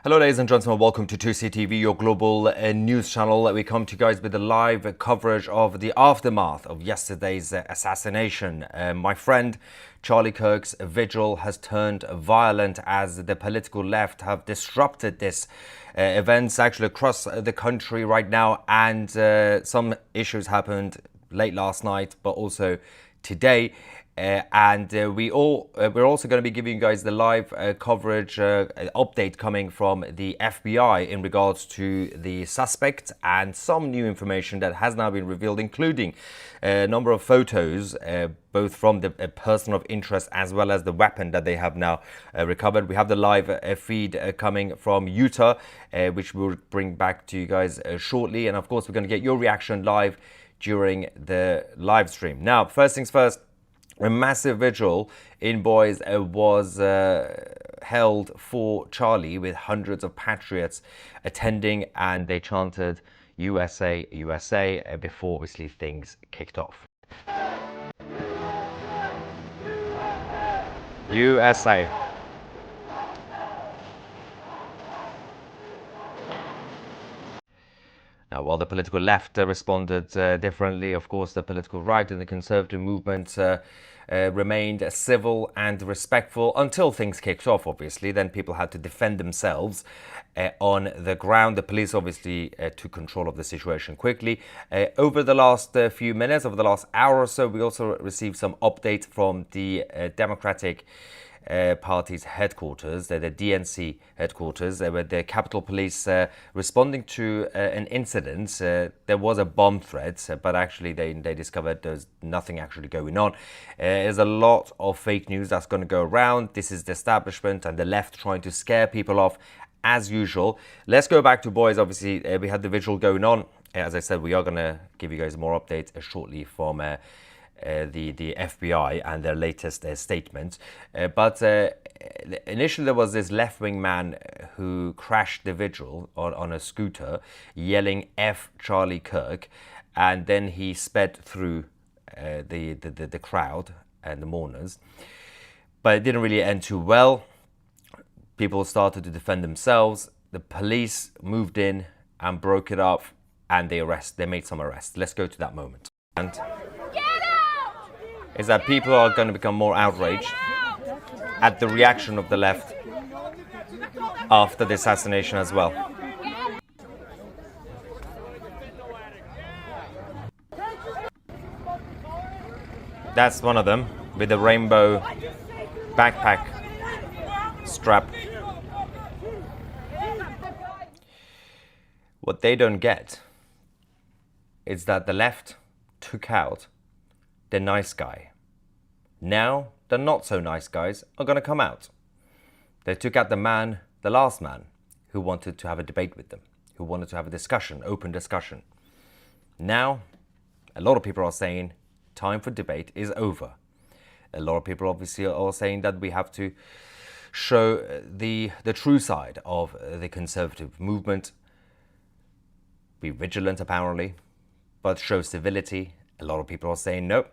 Hello ladies and gentlemen, welcome to Tousi TV, your global news channel. We come to you guys with the live coverage of the aftermath of yesterday's assassination. My friend Charlie Kirk's Vigil has turned violent as the political left have disrupted this events actually across the country right now, and some issues happened late last night but also today. We're also going to be giving you guys the live coverage update coming from the FBI in regards to the suspect and some new information that has now been revealed, including a number of photos, both from the person of interest as well as the weapon that they have now recovered. We have the live feed coming from Utah, which we'll bring back to you guys shortly. And of course, we're going to get your reaction live during the live stream. Now, first things first, a massive vigil in Boise was held for Charlie, with hundreds of patriots attending, and they chanted USA, USA before obviously things kicked off. USA. Now, while the political left responded differently, of course, the political right and the conservative movement remained civil and respectful until things kicked off, obviously. Then people had to defend themselves on the ground. The police obviously took control of the situation quickly. Over the last few minutes, over the last hour or so, we also received some updates from the Democratic Party's headquarters, the DNC headquarters, with the Capitol Police responding to an incident. There was a bomb threat, but actually they discovered there's nothing actually going on. There's a lot of fake news that's going to go around. This is the establishment and the left trying to scare people off as usual. Let's go back to Boise. Obviously, we had the vigil going on. As I said, we are going to give you guys more updates shortly from the FBI and their latest statement. But initially there was this left-wing man who crashed the vigil on a scooter, yelling "F Charlie Kirk," and then he sped through the crowd and the mourners. But it didn't really end too well. People started to defend themselves. The police moved in and broke it up, and they made some arrests. Let's go to that moment. And is that people are going to become more outraged at the reaction of the left after the assassination as well. That's one of them with the rainbow backpack strap. What they don't get is that the left took out the nice guy. Now the not so nice guys are going to come out. They took out the last man who wanted to have a debate with them, who wanted to have a discussion, open discussion. Now a lot of people are saying time for debate is over. A lot of people obviously are saying that we have to show the true side of the conservative movement, be vigilant apparently, but show civility. A lot of people are saying nope,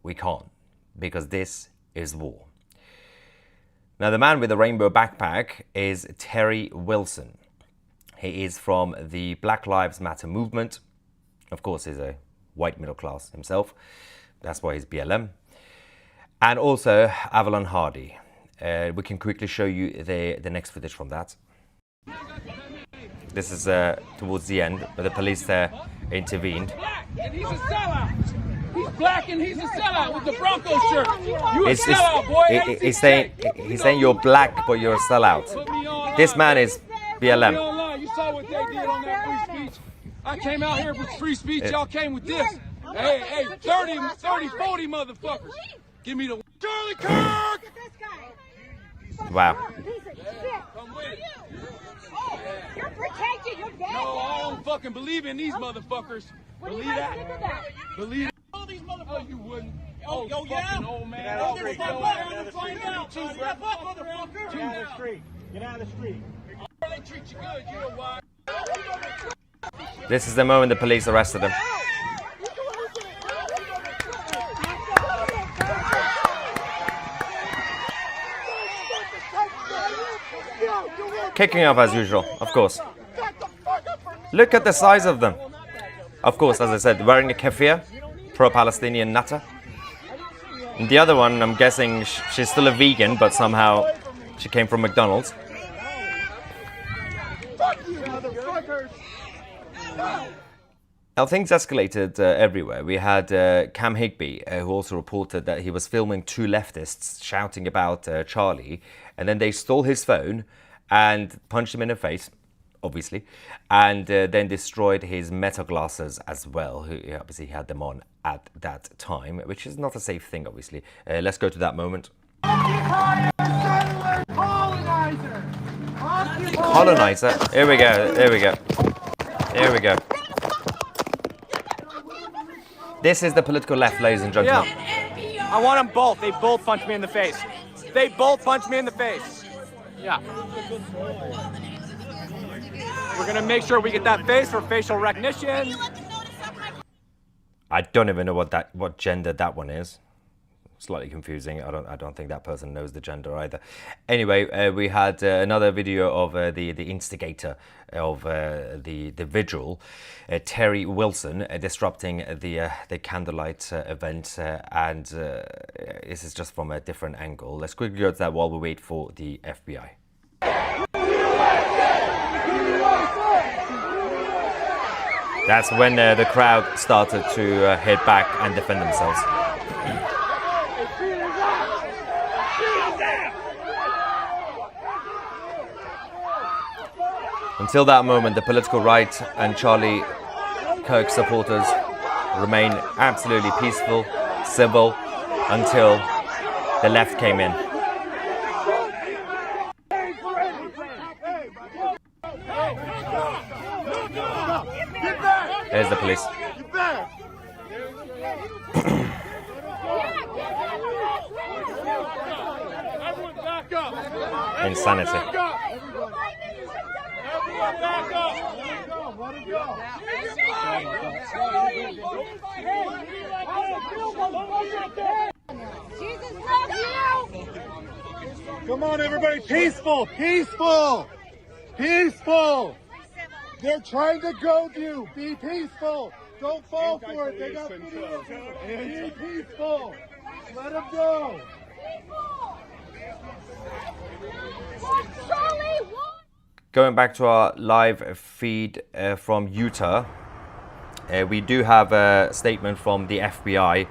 we can't, because this is war. Now, the man with the rainbow backpack is Terry Wilson. He is from the Black Lives Matter movement. Of course, he's a white middle class himself. That's why he's BLM. And also Avalon Hardy. We can quickly show you the next footage from that. This is towards the end, where the police there intervened. And he's a sellout. He's black and he's a sellout with the Broncos shirt. You a sellout, boy. He's saying you're black, but you're a sellout. This man is BLM. You saw what they did on that free speech. I came out here with free speech. Y'all came with this. Hey, 30, 40 motherfuckers. Give me the Charlie Kirk. Wow. Come with it. You're protected. You're dead. No, I don't fucking believe in these motherfuckers. Believe that. Believe it. All these motherfuckers. Oh, you wouldn't. Oh, Oh, yeah. fucking old man. Get out of the street. Get out of the street. Get out of the street. They treat you good, you know why? This is the moment the police arrested him. Kicking off as usual, of course. Look at the size of them. Of course, as I said, wearing a keffiyeh, pro-Palestinian nutter. And the other one, I'm guessing she's still a vegan, but somehow she came from McDonald's. Now, things escalated everywhere. We had Cam Higby, who also reported that he was filming two leftists shouting about Charlie, and then they stole his phone and punched him in the face, obviously, and then destroyed his Meta glasses as well. Obviously, he had them on at that time, which is not a safe thing, obviously. Let's go to that moment. Colonizer. Here we go. Here we go. Here we go. This is the political left, ladies and gentlemen. Yeah. I want them both. They both punched me in the face. They both punched me in the face. Yeah. We're going to make sure we get that face for facial recognition. I don't even know what gender that one is. Slightly confusing. I don't think that person knows the gender either. Anyway, we had another video of the instigator of the vigil, Terry Wilson, disrupting the candlelight event, and this is just from a different angle. Let's quickly go to that while we wait for the FBI. That's when the crowd started to hit back and defend themselves. Until that moment, the political right and Charlie Kirk supporters remained absolutely peaceful, civil, until the left came in. There's the police. Insanity. Come on, everybody. Peaceful, peaceful, peaceful. They're trying to goad you. Be peaceful. Don't fall for it. They got videos. Be peaceful. Let them go. Going back to our live feed from Utah, we do have a statement from the FBI.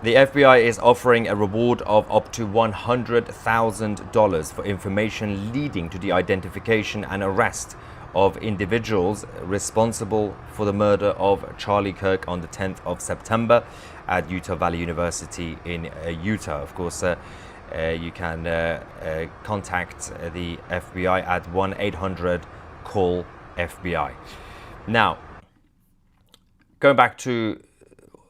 The FBI is offering a reward of up to $100,000 for information leading to the identification and arrest of individuals responsible for the murder of Charlie Kirk on the 10th of September at Utah Valley University in Utah. Of course, you can contact the FBI at 1-800-CALL-FBI. Now, going back to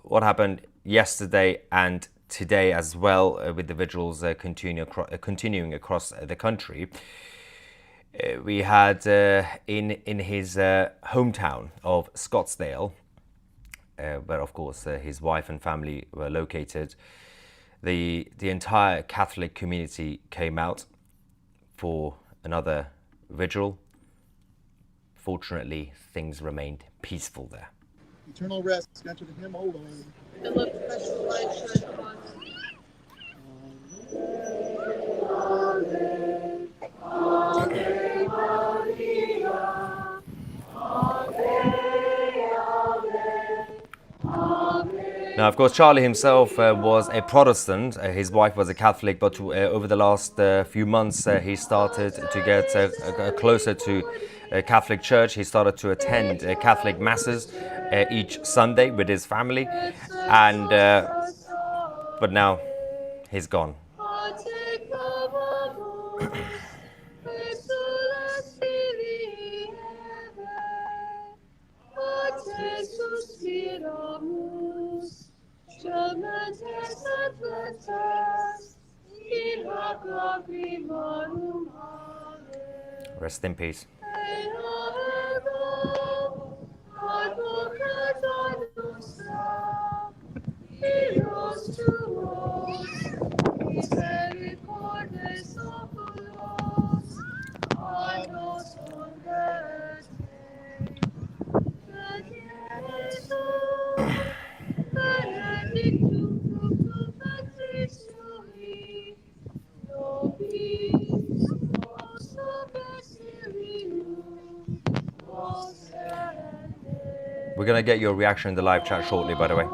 what happened yesterday and today as well, with the vigils continuing across the country, we had in his hometown of Scottsdale, where of course his wife and family were located, the entire Catholic community came out for another vigil. Fortunately, things remained peaceful there. Eternal rest unto him, O Lord. Now, of course, Charlie himself was a Protestant. His wife was a Catholic, but over the last few months, he started to get closer to Catholic Church. He started to attend Catholic masses each Sunday with his family, and but now he's gone. Rest in peace. We're going to get your reaction in the live chat shortly, by the way.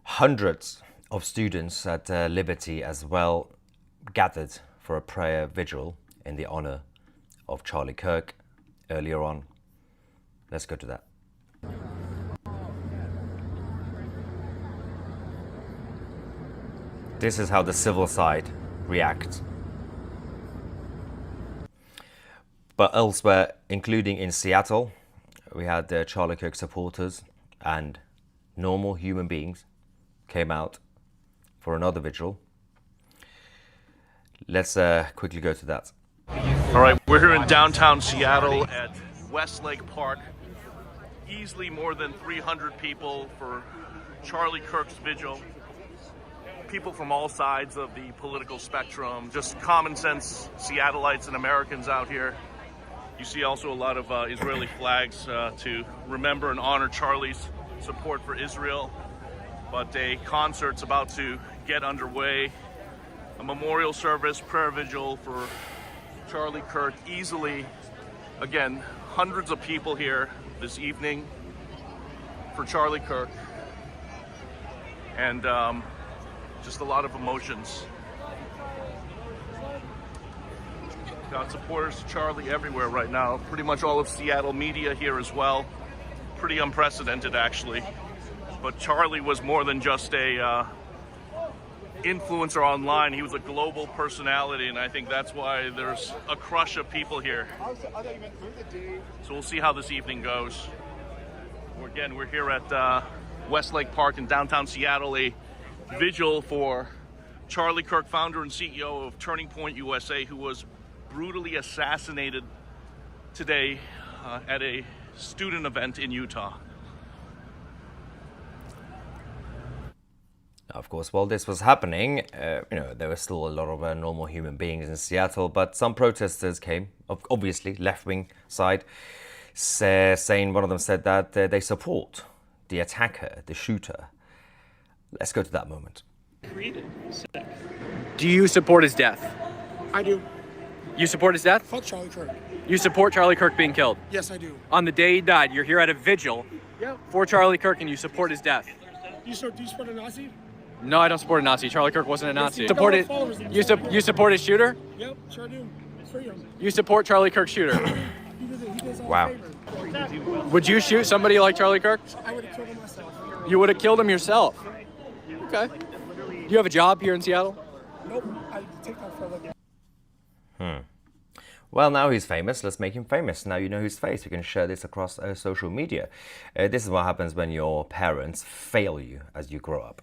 Hundreds of students at Liberty as well gathered for a prayer vigil in the honor of Charlie Kirk earlier on. Let's go to that. This is how the civil side reacts. But elsewhere, including in Seattle, we had Charlie Kirk supporters and normal human beings came out for another vigil. Let's quickly go to that. All right, we're here in downtown Seattle at Westlake Park. Easily more than 300 people for Charlie Kirk's vigil. People from all sides of the political spectrum, just common sense Seattleites and Americans out here. You see also a lot of Israeli flags to remember and honor Charlie's support for Israel. But a concert's about to get underway. A memorial service, prayer vigil for Charlie Kirk. Easily, again, hundreds of people here this evening for Charlie Kirk. And just a lot of emotions. Got supporters of Charlie everywhere right now. Pretty much all of Seattle media here as well. Pretty unprecedented, actually. But Charlie was more than just a influencer online. He was a global personality, and I think that's why there's a crush of people here. So we'll see how this evening goes. Again, we're here at Westlake Park in downtown Seattle, a vigil for Charlie Kirk, founder and CEO of Turning Point USA, who was brutally assassinated today at a student event in Utah. Of course, while this was happening, there were still a lot of normal human beings in Seattle, but some protesters came, obviously left-wing side, saying, one of them said that they support the attacker, the shooter. Let's go to that moment. Do you support his death? I do. You support his death? Fuck Charlie Kirk. You support Charlie Kirk being killed? Yes, I do. On the day he died, you're here at a vigil for Charlie Kirk and you support his death. Do you support a Nazi? No, I don't support a Nazi. Charlie Kirk wasn't a Nazi. Yes, You support his shooter? Yep, sure do. Free him. You support Charlie Kirk's shooter? He does all Wow. favors. Would you shoot somebody like Charlie Kirk? I would have killed him myself. You would have killed him yourself. Okay. Do you have a job here in Seattle? Nope, I take that for a living. Well, now he's famous. Let's make him famous. Now you know his face. You can share this across social media. This is what happens when your parents fail you as you grow up.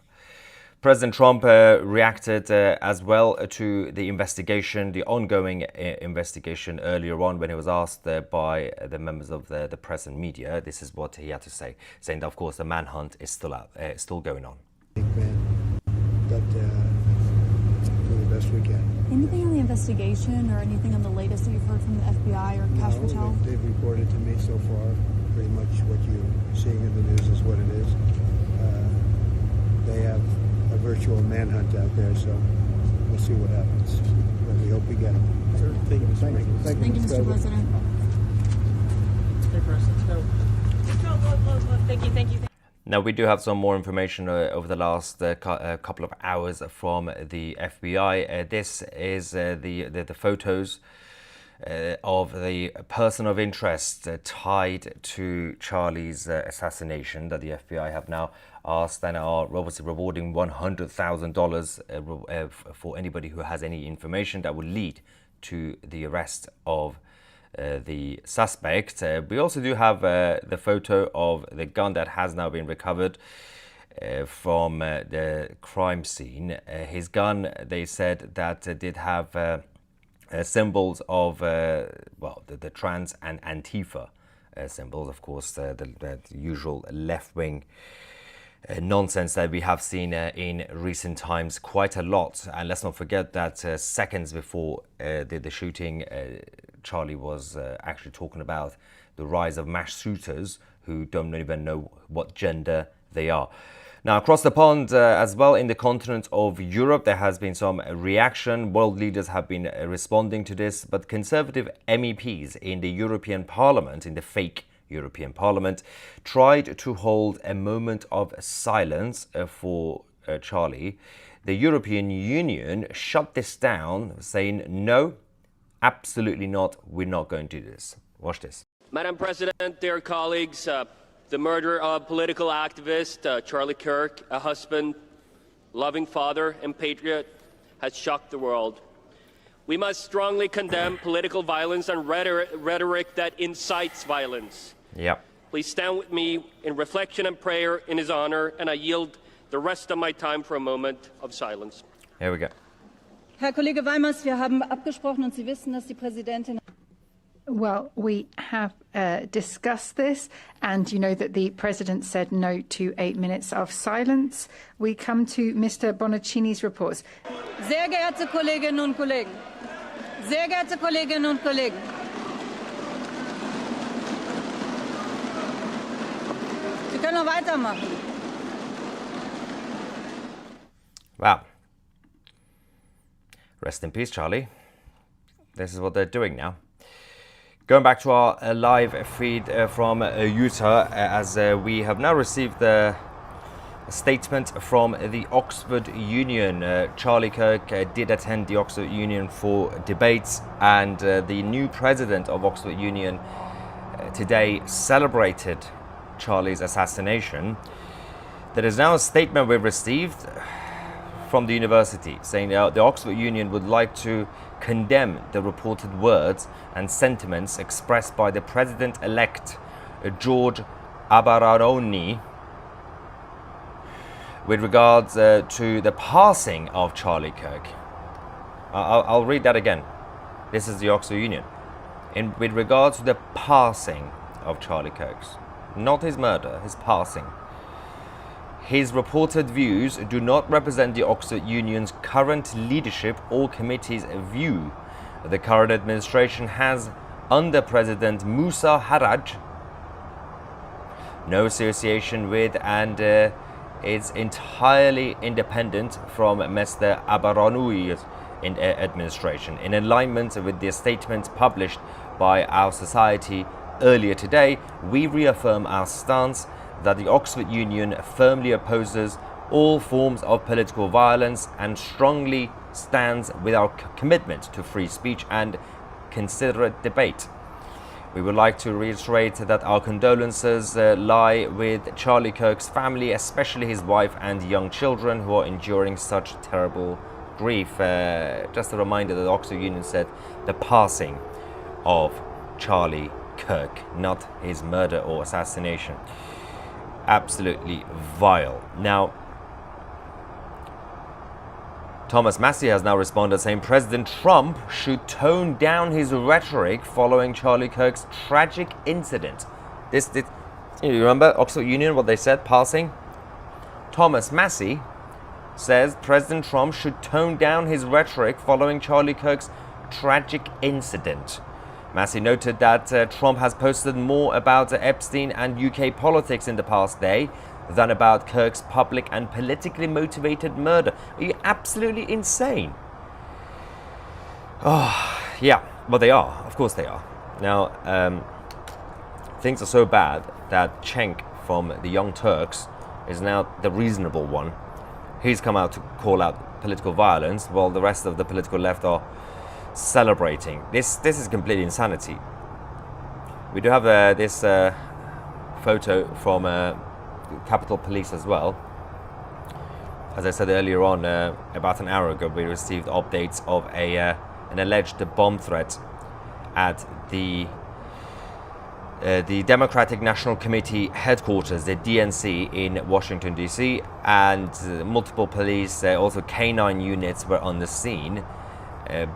President Trump reacted as well to the investigation, the ongoing investigation earlier on when he was asked by the members of the press and media. This is what he had to say, saying that, of course, the manhunt is still going on. But do the best we can. Anything on the investigation or anything on the latest that you've heard from the FBI or Cash Patel? They've reported to me so far. Pretty much what you're seeing in the news is what it is. They have a virtual manhunt out there, so we'll see what happens. But we hope we get them. Thank you, Thank you, Mr. President. Thank you. Now, we do have some more information over the last couple of hours from the FBI. This is the photos of the person of interest tied to Charlie's assassination that the FBI have now asked and are obviously rewarding $100,000 for anybody who has any information that will lead to the arrest of the suspect. We also do have the photo of the gun that has now been recovered from the crime scene. His gun, they said that did have symbols of, the trans and Antifa symbols, of course, the usual left-wing nonsense that we have seen in recent times quite a lot. And let's not forget that seconds before the shooting, Charlie was actually talking about the rise of mass shooters who don't even know what gender they are. Now, across the pond as well, in the continent of Europe, there has been some reaction. World leaders have been responding to this, but Conservative MEPs in the European Parliament, in the fake European Parliament, tried to hold a moment of silence for Charlie. The European Union shut this down, saying, no, absolutely not, we're not going to do this. Watch this. Madam President, dear colleagues, the murder of political activist Charlie Kirk, a husband, loving father and patriot, has shocked the world. We must strongly condemn political violence and rhetoric that incites violence. Yep. Please stand with me in reflection and prayer in his honor, and I yield the rest of my time for a moment of silence. Here we go. Herr Kollege Weimers, wir haben abgesprochen und Sie wissen, dass die Präsidentin... Well, we have discussed this, and you know that the President said no to 8 minutes of silence. We come to Mr. Bonaccini's reports. Sehr geehrte Kolleginnen und Kollegen, sehr geehrte Kolleginnen und Kollegen, Sie können noch weitermachen. Wow. Rest in peace, Charlie. This is what they're doing now. Going back to our live feed from Utah, as we have now received a statement from the Oxford Union. Charlie Kirk did attend the Oxford Union for debates, and the new president of Oxford Union today celebrated Charlie's assassination. There is now a statement we've received from the university saying the Oxford Union would like to condemn the reported words and sentiments expressed by the president-elect George Abararoni with regards to the passing of Charlie Kirk. I'll read that again. This is the Oxford Union. With regards to the passing of Charlie Kirk, not his murder, his passing. His reported views do not represent the Oxford Union's current leadership or committee's view. The current administration has, under President Musa Haraj, no association with and is entirely independent from Mr. Abaranoui's administration. In alignment with the statement published by our society earlier today, we reaffirm our stance that the Oxford Union firmly opposes all forms of political violence and strongly stands with our commitment to free speech and considerate debate. We would like to reiterate that our condolences lie with Charlie Kirk's family, especially his wife and young children who are enduring such terrible grief. Just a reminder that the Oxford Union said the passing of Charlie Kirk, not his murder or assassination. Absolutely vile. Now, Thomas Massey has now responded saying President Trump should tone down his rhetoric following Charlie Kirk's tragic incident. You remember Oxford Union, what they said, passing? Thomas Massey says President Trump should tone down his rhetoric following Charlie Kirk's tragic incident. Massey noted that Trump has posted more about Epstein and UK politics in the past day than about Kirk's public and politically motivated murder. Are you absolutely insane? Oh, yeah, well they are. Of course they are. Now, things are so bad that Cenk from the Young Turks is now the reasonable one. He's come out to call out political violence while the rest of the political left are celebrating. This is complete insanity. We do have this photo from Capitol Police as well. As I said earlier on, about an hour ago, we received updates of an alleged bomb threat at the Democratic National Committee headquarters, the DNC in Washington DC, and multiple police, also K9 units were on the scene.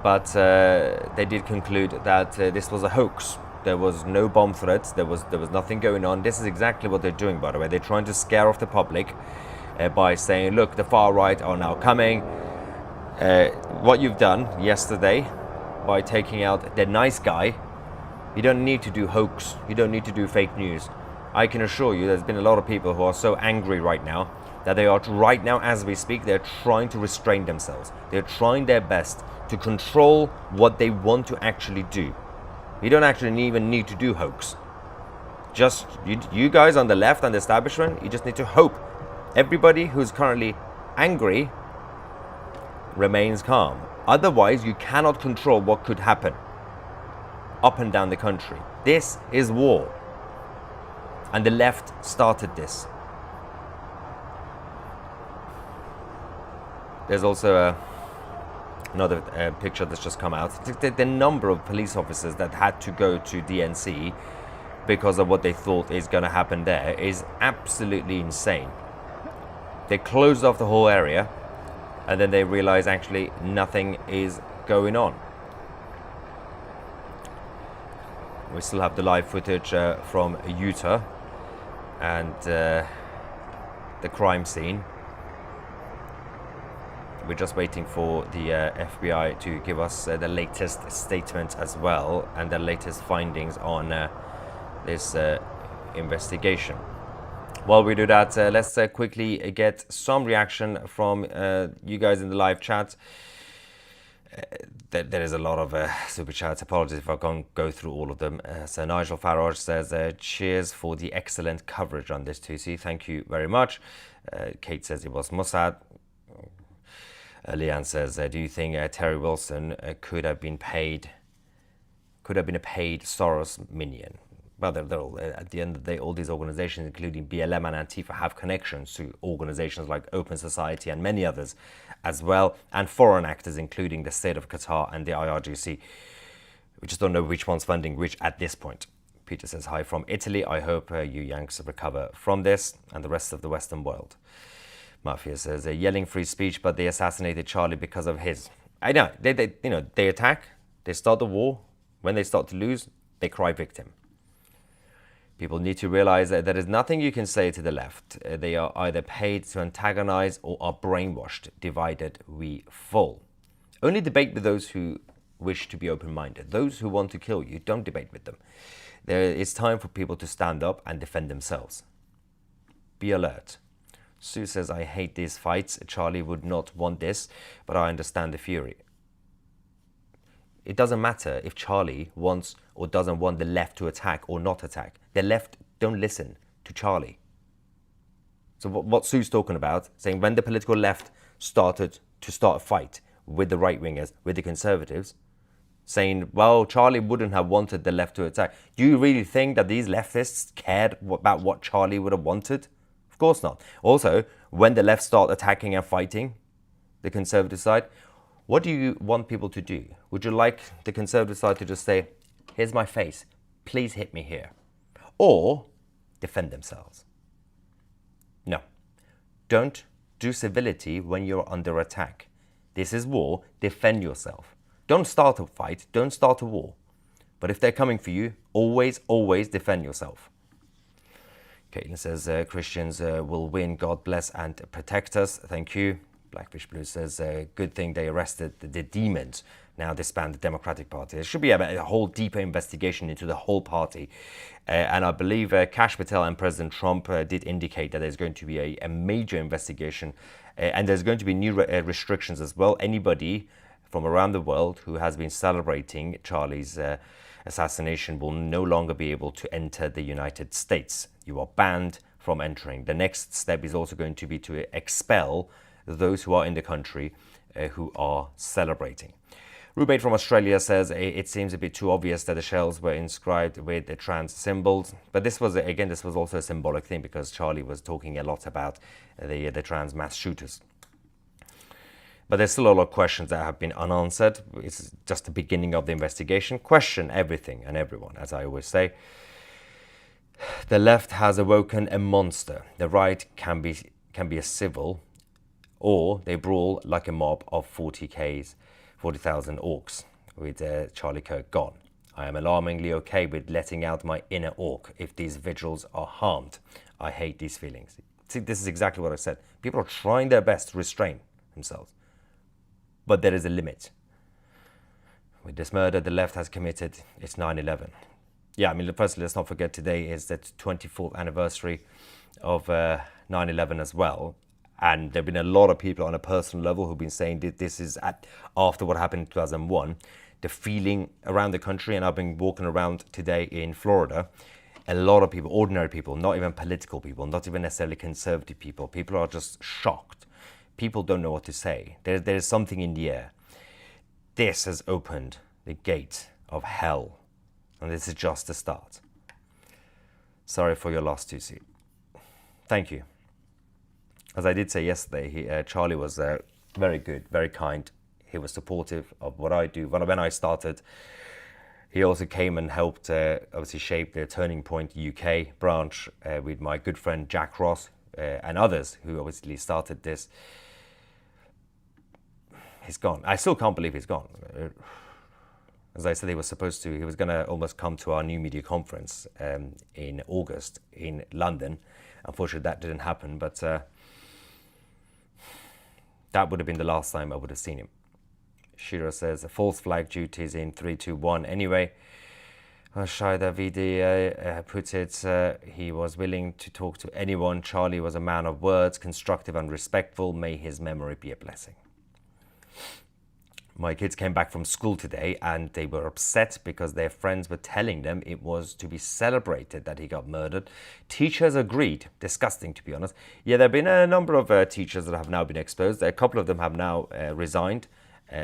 But they did conclude that this was a hoax. There was no bomb threats. There was nothing going on. This is exactly what they're doing, by the way. They're trying to scare off the public by saying, look, the far right are now coming. What you've done yesterday by taking out the nice guy. You don't need to do hoax. You don't need to do fake news. I can assure you there's been a lot of people who are so angry right now that they are, right now as we speak, they're trying to restrain themselves. They're trying their best to control what they want to actually do. You don't actually even need to do hoax. Just, you guys on the left and the establishment, you just need to hope everybody who's currently angry remains calm. Otherwise, you cannot control what could happen up and down the country. This is war. And the left started this. There's also another picture that's just come out. The number of police officers that had to go to DNC because of what they thought is going to happen there is absolutely insane. They closed off the whole area and then they realize actually nothing is going on. We still have the live footage from Utah and the crime scene. We're just waiting for the FBI to give us the latest statement as well and the latest findings on this investigation. While we do that, let's quickly get some reaction from you guys in the live chat. There is a lot of super chats. Apologies if I can't go through all of them. So Nigel Farage says, cheers for the excellent coverage on this, Tousi. Thank you very much. Kate says it was Mossad. Leanne says, do you think Terry Wilson could have been a paid Soros minion? Well, they're all, at the end of the day, all these organizations, including BLM and Antifa, have connections to organizations like Open Society and many others as well, and foreign actors, including the state of Qatar and the IRGC. We just don't know which one's funding which at this point. Peter says, hi from Italy. I hope you Yanks recover from this and the rest of the Western world. Mafia says, yelling free speech, but they assassinated Charlie because of his. I know, they attack, they start the war. When they start to lose, they cry victim. People need to realize that there is nothing you can say to the left. They are either paid to antagonize or are brainwashed. Divided, we fall. Only debate with those who wish to be open-minded. Those who want to kill you, don't debate with them. There is time for people to stand up and defend themselves. Be alert. Sue says, I hate these fights. Charlie would not want this, but I understand the fury. It doesn't matter if Charlie wants or doesn't want the left to attack or not attack. The left don't listen to Charlie. So what Sue's talking about, saying when the political left started to start a fight with the right-wingers, with the conservatives, saying, well, Charlie wouldn't have wanted the left to attack. Do you really think that these leftists cared about what Charlie would have wanted? Of course not. Also, when the left start attacking and fighting the conservative side, what do you want people to do? Would you like the conservative side to just say, here's my face, please hit me here? Or defend themselves? No. Don't do civility when you're under attack. This is war, defend yourself. Don't start a fight, don't start a war. But if they're coming for you, always, always defend yourself. Caitlin says, Christians will win, God bless and protect us. Thank you. Blackfish Blue says, good thing they arrested the demons. Now disband the Democratic Party. There should be a whole deeper investigation into the whole party. And I believe Kash Patel and President Trump did indicate that there's going to be a major investigation. And there's going to be new restrictions as well. Anybody from around the world who has been celebrating Charlie's assassination will no longer be able to enter the United States. You are banned from entering. The next step is also going to be to expel those who are in the country who are celebrating. Rubate from Australia says it seems a bit too obvious that the shells were inscribed with the trans symbols, but this was also a symbolic thing because Charlie was talking a lot about the trans mass shooters. But there's still a lot of questions that have been unanswered. It's just the beginning of the investigation. Question everything and everyone, as I always say. The left has awoken a monster. The right can be a civil, or they brawl like a mob of 40,000 orcs with Charlie Kirk gone. I am alarmingly okay with letting out my inner orc if these vigils are harmed. I hate these feelings. See, this is exactly what I said. People are trying their best to restrain themselves. But there is a limit. With this murder, the left has committed its 9/11. Yeah, I mean, firstly, let's not forget today is the 24th anniversary of 9/11 as well. And there have been a lot of people on a personal level who've been saying that this is after what happened in 2001. The feeling around the country, and I've been walking around today in Florida, a lot of people, ordinary people, not even political people, not even necessarily conservative people, people are just shocked. People don't know what to say. There's something in the air. This has opened the gate of hell, and this is just the start. Sorry for your loss, Tousi. Thank you. As I did say yesterday, Charlie was very good, very kind. He was supportive of what I do. When I started, he also came and helped obviously shape the Turning Point UK branch with my good friend Jack Ross and others who obviously started this. He's gone. I still can't believe he's gone. As I said, he was going to almost come to our new media conference in August in London. Unfortunately, that didn't happen, but that would have been the last time I would have seen him. Shira says, false flag duties in 3, 2, 1. Anyway, Shai Davidi put it, he was willing to talk to anyone. Charlie was a man of words, constructive and respectful. May his memory be a blessing. My kids came back from school today and they were upset because their friends were telling them it was to be celebrated that he got murdered. Teachers agreed. Disgusting, to be honest. Yeah, there have been a number of teachers that have now been exposed. A couple of them have now resigned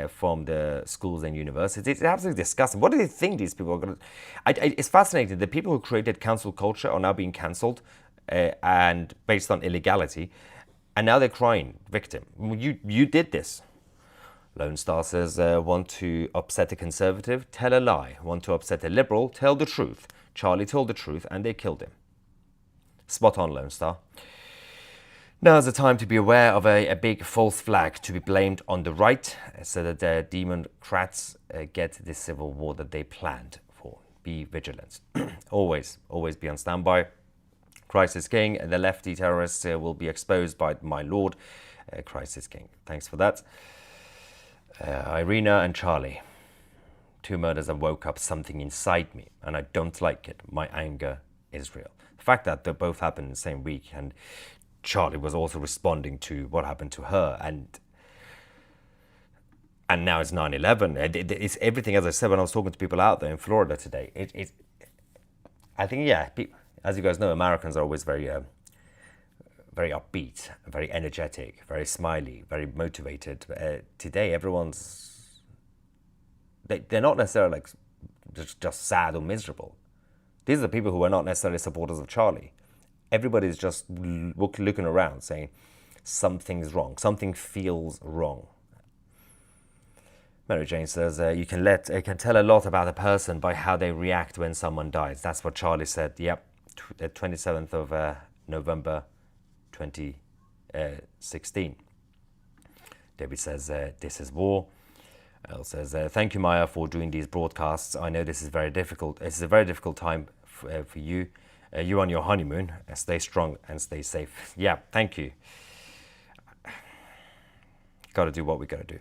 from the schools and universities. It's absolutely disgusting. What do they think these people are going to... It's fascinating. The people who created cancel culture are now being cancelled and based on illegality. And now they're crying, victim. You did this. Lone Star says, want to upset a conservative? Tell a lie. Want to upset a liberal? Tell the truth. Charlie told the truth and they killed him. Spot on, Lone Star. Now's the time to be aware of a big false flag to be blamed on the right so that the Democrats get this civil war that they planned for. Be vigilant. always be on standby. Christ is King. The lefty terrorists will be exposed by my Lord. Christ is King. Thanks for that. Irina and Charlie. 2 murders that woke up something inside me, and I don't like it. My anger is real. The fact that they both happened in the same week, and Charlie was also responding to what happened to her, and now it's 9/11. It's everything, as I said when I was talking to people out there in Florida today. I think, yeah, as you guys know, Americans are always very upbeat, very energetic, very smiley, very motivated. Today, they're not necessarily like just sad or miserable. These are the people who are not necessarily supporters of Charlie. Everybody's just looking around saying something's wrong, something feels wrong. Mary Jane says, you can tell a lot about a person by how they react when someone dies. That's what Charlie said. Yep, the 27th of November 2016. David says, this is war. Elle says, thank you, Maya, for doing these broadcasts. I know this is very difficult. It's a very difficult time for you. You're on your honeymoon. Stay strong and stay safe. Yeah, thank you. Got to do what we got to do.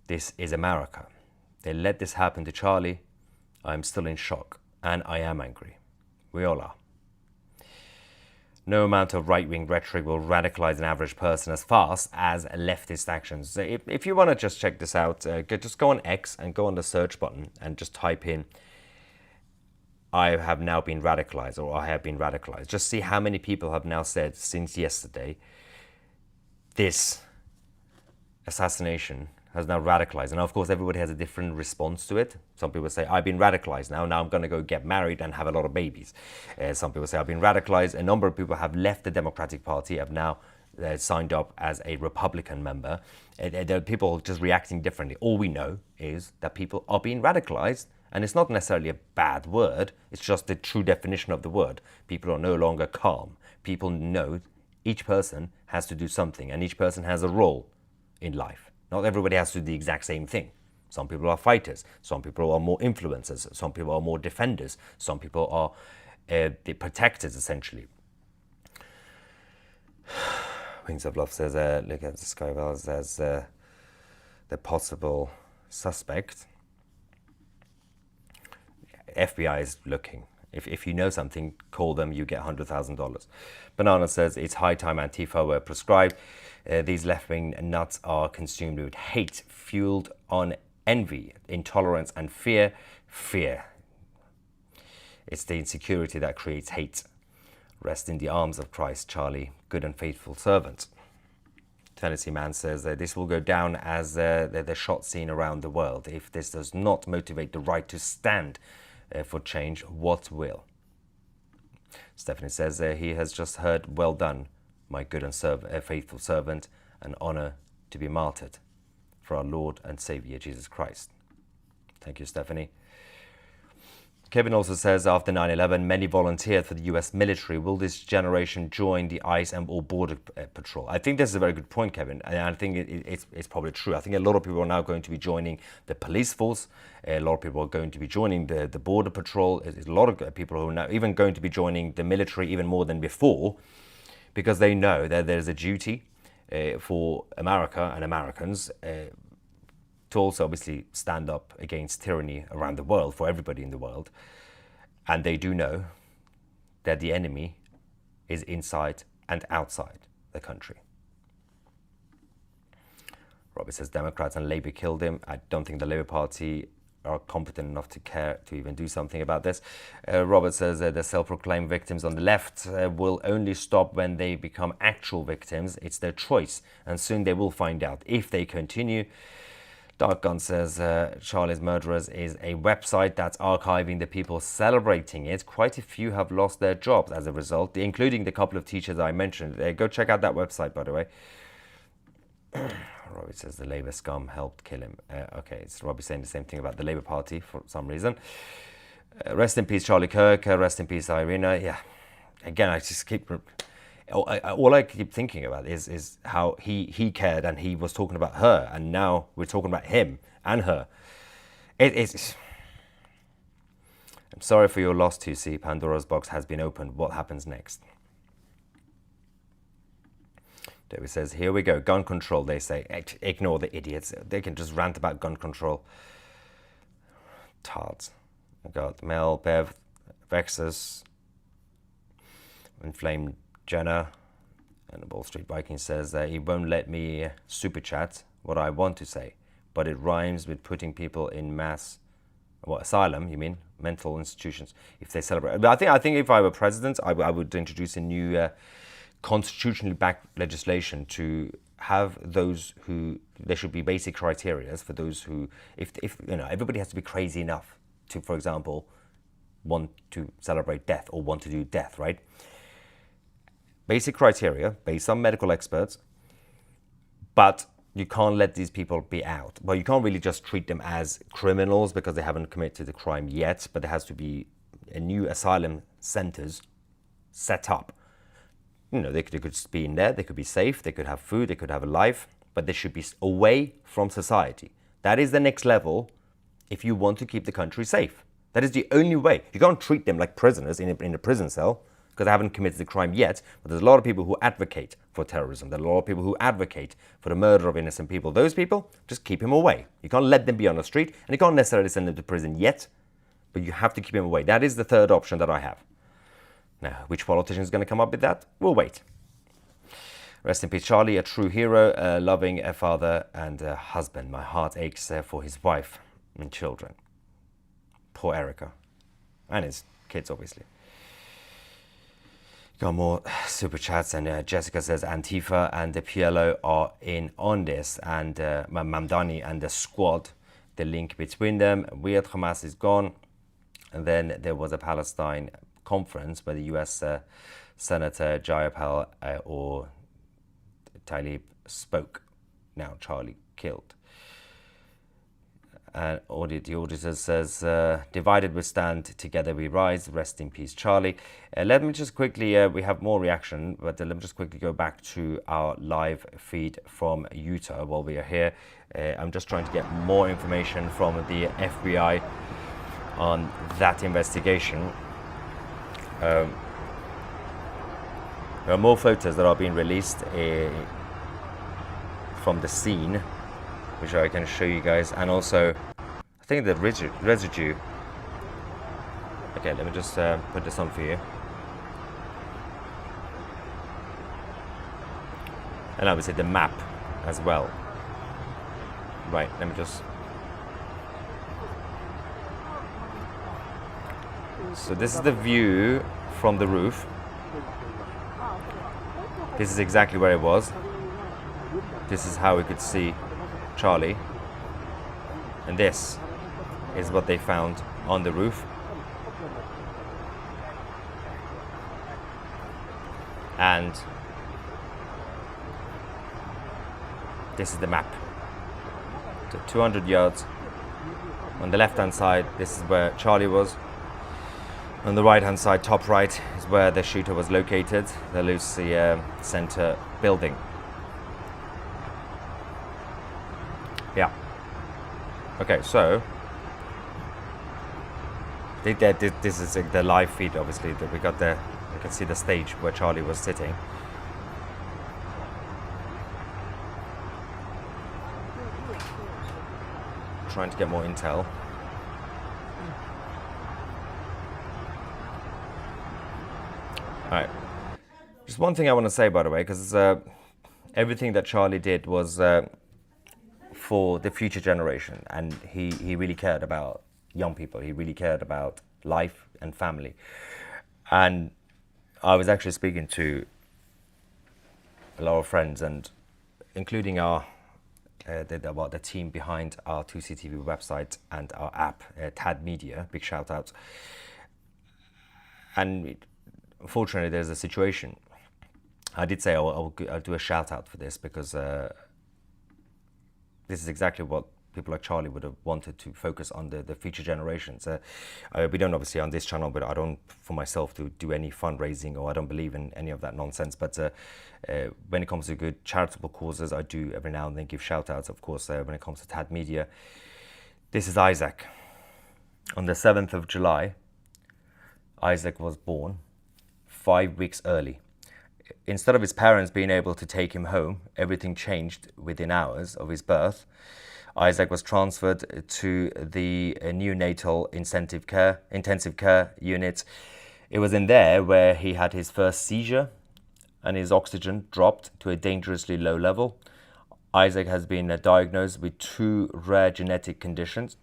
This is America. They let this happen to Charlie. I'm still in shock, and I am angry. We all are. No amount of right-wing rhetoric will radicalize an average person as fast as leftist actions. If you want to just check this out, just go on X and go on the search button and just type in, I have now been radicalized, or I have been radicalized. Just see how many people have now said since yesterday, this assassination has now radicalized. And of course, everybody has a different response to it. Some people say, I've been radicalized now I'm going to go get married and have a lot of babies. Some people say, I've been radicalized. A number of people have left the Democratic Party, have now signed up as a Republican member. There are people just reacting differently. All we know is that people are being radicalized, and it's not necessarily a bad word. It's just the true definition of the word. People are no longer calm. People know each person has to do something, and each person has a role in life. Not everybody has to do the exact same thing. Some people are fighters. Some people are more influencers. Some people are more defenders. Some people are the protectors, essentially. Wings of Love says, look at the Skywell, says the possible suspect. FBI is looking. If you know something, call them, you get $100,000. Banana says it's high time Antifa were proscribed. These left-wing nuts are consumed with hate, fueled on envy, intolerance and fear. Fear. It's the insecurity that creates hate. Rest in the arms of Christ, Charlie, good and faithful servant. Tennessee man says this will go down as the shot scene around the world. If this does not motivate the right to stand for change, what will? Stephanie says he has just heard, well done, my good and faithful servant, an honor to be martyred for our Lord and Savior Jesus Christ. Thank you, Stephanie. Kevin also says after 9/11, many volunteered for the US military. Will this generation join the ICE and or border patrol? I think this is a very good point, Kevin, and I think it's probably true. I think a lot of people are now going to be joining the police force. A lot of people are going to be joining the border patrol. There's a lot of people who are now even going to be joining the military even more than before, because they know that there's a duty for America and Americans to also obviously stand up against tyranny around the world, for everybody in the world. And they do know that the enemy is inside and outside the country. Robert says Democrats and Labour killed him. I don't think the Labour Party are competent enough to care to even do something about this. Robert says the self-proclaimed victims on the left will only stop when they become actual victims. It's their choice, and soon they will find out if they continue. Dark Gun says Charlie's Murderers is a website that's archiving the people celebrating it. Quite a few have lost their jobs as a result, including the couple of teachers I mentioned. Go check out that website, by the way. Robbie says the Labour scum helped kill him. Okay, it's Robbie saying the same thing about the Labour Party for some reason. Rest in peace, Charlie Kirk. Rest in peace, Irina. Yeah, again, I just keep... all I keep thinking about is how he cared and he was talking about her, and now we're talking about him and her. It's... I'm sorry for your loss, Tousi. Pandora's box has been opened. What happens next? David says, here we go. Gun control, they say. Ignore the idiots. They can just rant about gun control. Tards. I got Mel, Bev, Vexus, Inflamed Jenna, and the Wall Street Viking says he won't let me super chat what I want to say, but it rhymes with putting people in mass, what, asylum, you mean? Mental institutions, if they celebrate. But I think if I were president, I would introduce a new constitutionally backed legislation to have those who, there should be basic criteria for those who, if you know, everybody has to be crazy enough to, for example, want to celebrate death or want to do death, right? Basic criteria based on medical experts, but you can't let these people be out. Well, you can't really just treat them as criminals because they haven't committed the crime yet, but there has to be a new asylum centers set up. You know, they could just be in there, they could be safe, they could have food, they could have a life, but they should be away from society. That is the next level if you want to keep the country safe. That is the only way. You can't treat them like prisoners in a prison cell because they haven't committed the crime yet, but there's a lot of people who advocate for terrorism. There are a lot of people who advocate for the murder of innocent people. Those people, just keep them away. You can't let them be on the street, and you can't necessarily send them to prison yet, but you have to keep them away. That is the third option that I have. Now, which politician is going to come up with that? We'll wait. Rest in peace, Charlie, a true hero, loving a father and a husband. My heart aches for his wife and children. Poor Erica. And his kids, obviously. Got more super chats, and Jessica says Antifa and the PLO are in on this, and Mamdani and the squad, the link between them. Weird Hamas is gone. And then there was a Palestine conference where the US Senator Jayapal or Tlaib spoke. Now Charlie killed. And the auditor says, divided we stand, together we rise. Rest in peace, Charlie. Let me just quickly, we have more reaction, but let me just quickly go back to our live feed from Utah while we are here. I'm just trying to get more information from the FBI on that investigation. There are more photos that are being released from the scene which I can show you guys, and also I think the residue. Okay, let me just put this on for you. And obviously the map as well. Right, let me just... So this is the view from the roof. This is exactly where it was. This is how we could see Charlie. And this is what they found on the roof. And this is the map. So 200 yards. On the left hand side, this is where Charlie was. On the right hand side, top right, is where the shooter was located, the Lucy Center building. Yeah. Okay, so this is the live feed, obviously, that we got there. You can see the stage where Charlie was sitting. Trying to get more intel. Alright. Just one thing I want to say, by the way, because everything that Charlie did was for the future generation, and he really cared about young people. He really cared about life and family. And I was actually speaking to a lot of friends, and including our the team behind our Tousi TV website and our app, TAD Media. Big shout out. And unfortunately, there's a situation. I did say I'll do a shout out for this, because this is exactly what people like Charlie would have wanted to focus on, the future generations. We don't obviously on this channel, but I don't for myself do any fundraising, or I don't believe in any of that nonsense. But when it comes to good charitable causes, I do every now and then give shout outs, of course, when it comes to TAD Media. This is Isaac. On the 7th of July, Isaac was born 5 weeks early. Instead of his parents being able to take him home, everything changed within hours of his birth. Isaac was transferred to the neonatal intensive care unit. It was in there where he had his first seizure, and his oxygen dropped to a dangerously low level. Isaac has been diagnosed with 2 rare genetic conditions,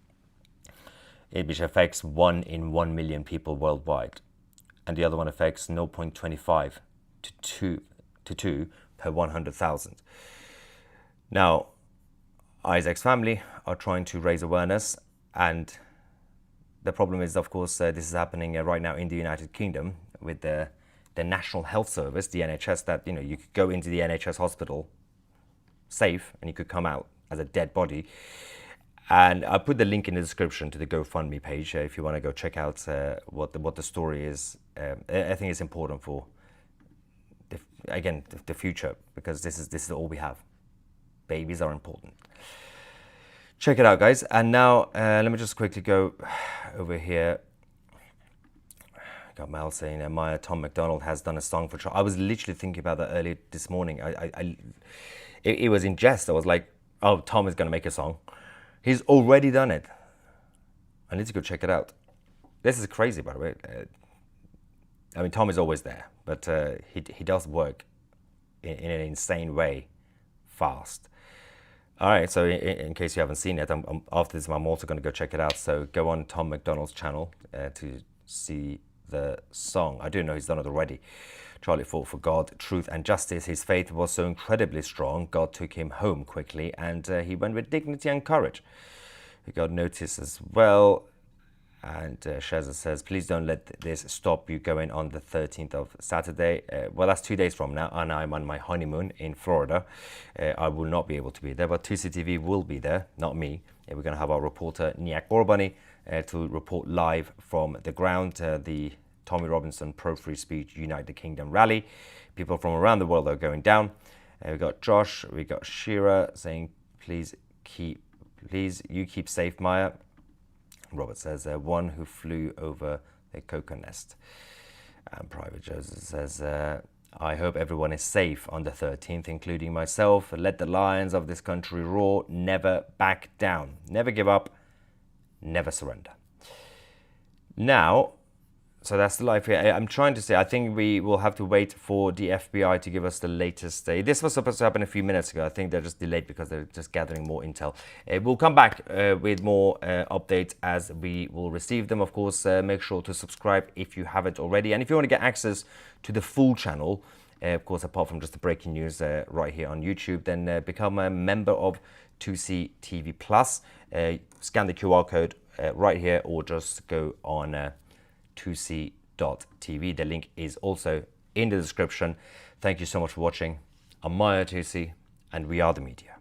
which affects 1 in 1 million people worldwide, and the other one affects 0.25 to 2 per 100,000. Now, Isaac's family are trying to raise awareness, and the problem is, of course, this is happening right now in the United Kingdom with the National Health Service, the NHS, that you could go into the NHS hospital safe and you could come out as a dead body. And I put the link in the description to the GoFundMe page if you want to go check out what the story is. I think it's important for the future, because this is all we have. Babies are important. Check it out, guys. And now let me just quickly go over here. I got Mel saying Maya, Tom McDonald has done a song for Charlie. I was literally thinking about that earlier this morning. It was in jest. I was like, oh, Tom is going to make a song. He's already done it. I need to go check it out. This is crazy, by the way. I mean, Tom is always there, but he does work in an insane way, fast. All right, so in case you haven't seen it, after this, I'm also going to go check it out. So go on Tom McDonald's channel to see the song. I do know he's done it already. Charlie fought for God, truth and justice. His faith was so incredibly strong, God took him home quickly, and he went with dignity and courage. He got notice as well. And Sheza says, please don't let this stop you going on the 13th of Saturday. Well, that's 2 days from now, and I'm on my honeymoon in Florida. I will not be able to be there, but Tousi TV will be there, not me. We're going to have our reporter, Niak Orbani, to report live from the ground, the Tommy Robinson Pro Free Speech United Kingdom rally. People from around the world are going down. We've got Josh, we got Shira saying, please you keep safe, Maya. Robert says, one who flew over a cocoa nest. And Private Joseph says, I hope everyone is safe on the 13th, including myself. Let the lions of this country roar. Never back down. Never give up. Never surrender. Now, so that's the life here. I'm trying to say, I think we will have to wait for the FBI to give us the latest. This was supposed to happen a few minutes ago. I think they're just delayed because they're just gathering more intel. We'll come back with more updates as we will receive them. Of course, make sure to subscribe if you haven't already. And if you want to get access to the full channel, of course, apart from just the breaking news right here on YouTube, then become a member of Tousi TV Plus. Scan the QR code right here, or just go on Tousi.tv. The link is also in the description. Thank you so much for watching. I'm Tousi, and we are the media.